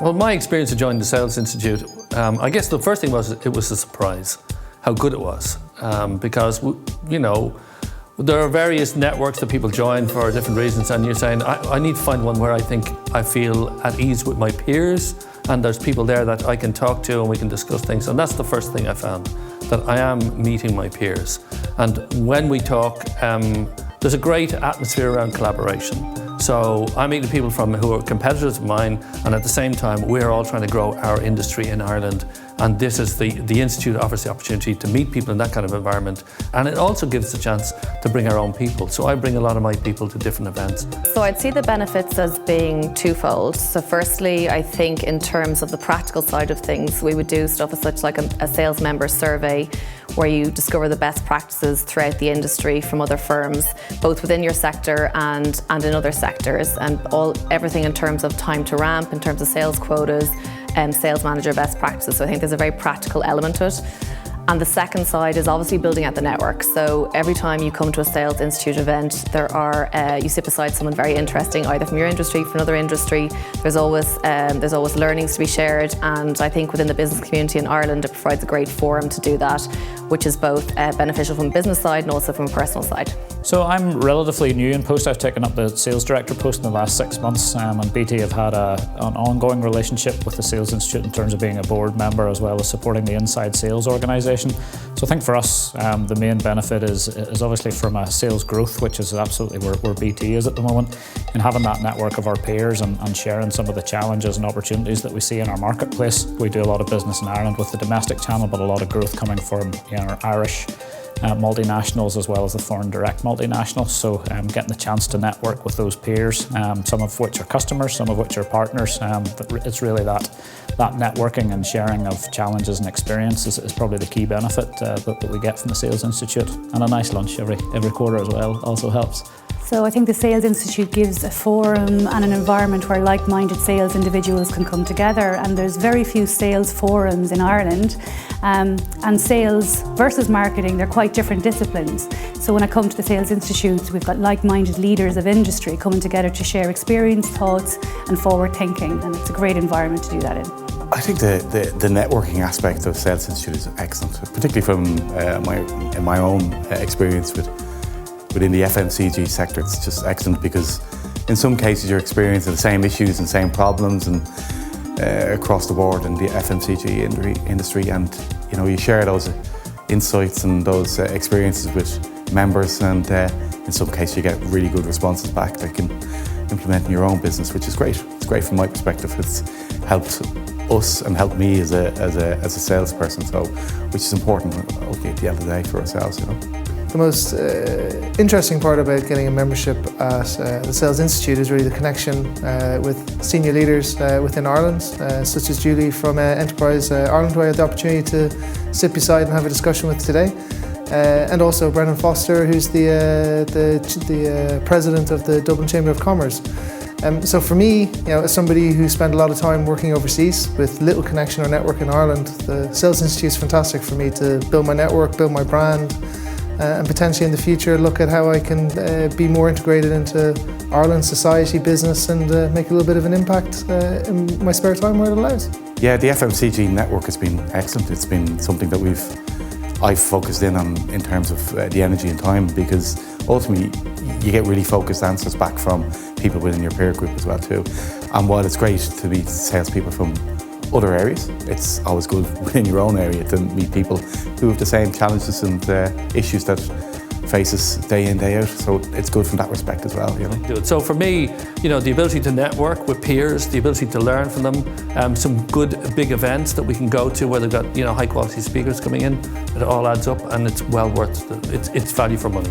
Well, my experience of joining the Sales Institute, I guess the first thing was it was a surprise how good it was, because there are various networks that people join for different reasons, and you're saying I need to find one where I feel at ease with my peers, and there's people there that I can talk to and we can discuss things. And that's the first thing I found, that I am meeting my peers, and when we talk, there's a great atmosphere around collaboration. So I'm meeting people who are competitors of mine, and at the same time we're all trying to grow our industry in Ireland, and this is the Institute offers the opportunity to meet people in that kind of environment, and it also gives us a chance to bring our own people. So I bring a lot of my people to different events. So I'd see the benefits as being twofold. So firstly, I think in terms of the practical side of things, we would do stuff as such like a sales member survey, where you discover the best practices throughout the industry from other firms, both within your sector and in other sectors, and everything in terms of time to ramp, in terms of sales quotas, and sales manager best practices. So I think there's a very practical element to it. And the second side is obviously building out the network. So every time you come to a Sales Institute event, you sit beside someone very interesting, either from your industry, from another industry. There's always learnings to be shared, and I think within the business community in Ireland, it provides a great forum to do that, which is both beneficial from a business side and also from a personal side. So I'm relatively new in post. I've taken up the sales director post in the last 6 months, and BT have had an ongoing relationship with the Sales Institute in terms of being a board member as well as supporting the inside sales organisation. So I think for us, the main benefit is obviously from a sales growth, which is absolutely where BT is at the moment, and having that network of our peers and sharing some of the challenges and opportunities that we see in our marketplace. We do a lot of business in Ireland with the domestic channel, but a lot of growth coming from our Irish multinationals as well as the foreign direct multinationals. So getting the chance to network with those peers, some of which are customers, some of which are partners, but it's really that networking and sharing of challenges and experiences is probably the key benefit that we get from the Sales Institute. And a nice lunch every quarter as well also helps. So I think the Sales Institute gives a forum and an environment where like-minded sales individuals can come together, and there's very few sales forums in Ireland, and sales versus marketing, they're quite different disciplines. So when I come to the Sales Institute, we've got like-minded leaders of industry coming together to share experience, thoughts and forward thinking, and it's a great environment to do that in. I think the networking aspect of Sales Institute is excellent, particularly from my own experience within the FMCG sector. It's just excellent because in some cases you're experiencing the same issues and same problems and across the board in the FMCG industry, and you share those insights and those experiences with members, and in some cases you get really good responses back that you can implement in your own business, which is great. It's great from my perspective. It's helped us and helped me as a salesperson, so which is important okay, at the end of the day for ourselves. The most interesting part about getting a membership at the Sales Institute is really the connection with senior leaders within Ireland, such as Julie from Enterprise Ireland, who I had the opportunity to sit beside and have a discussion with today, and also Brendan Foster, who's the president of the Dublin Chamber of Commerce. So for me, as somebody who spent a lot of time working overseas with little connection or network in Ireland, the Sales Institute is fantastic for me to build my network, build my brand, and potentially in the future look at how I can be more integrated into Ireland's society, business, and make a little bit of an impact in my spare time where it allows. Yeah, the FMCG network has been excellent. It's been something that I've focused in on in terms of the energy and time, because ultimately you get really focused answers back from people within your peer group as well too. And while it's great to meet salespeople from other areas, it's always good within your own area to meet people who have the same challenges and issues that face us day in, day out. So it's good from that respect as well. So for me, the ability to network with peers, the ability to learn from them, some good big events that we can go to where they've got high quality speakers coming in, it all adds up, and it's well worth it's value for money.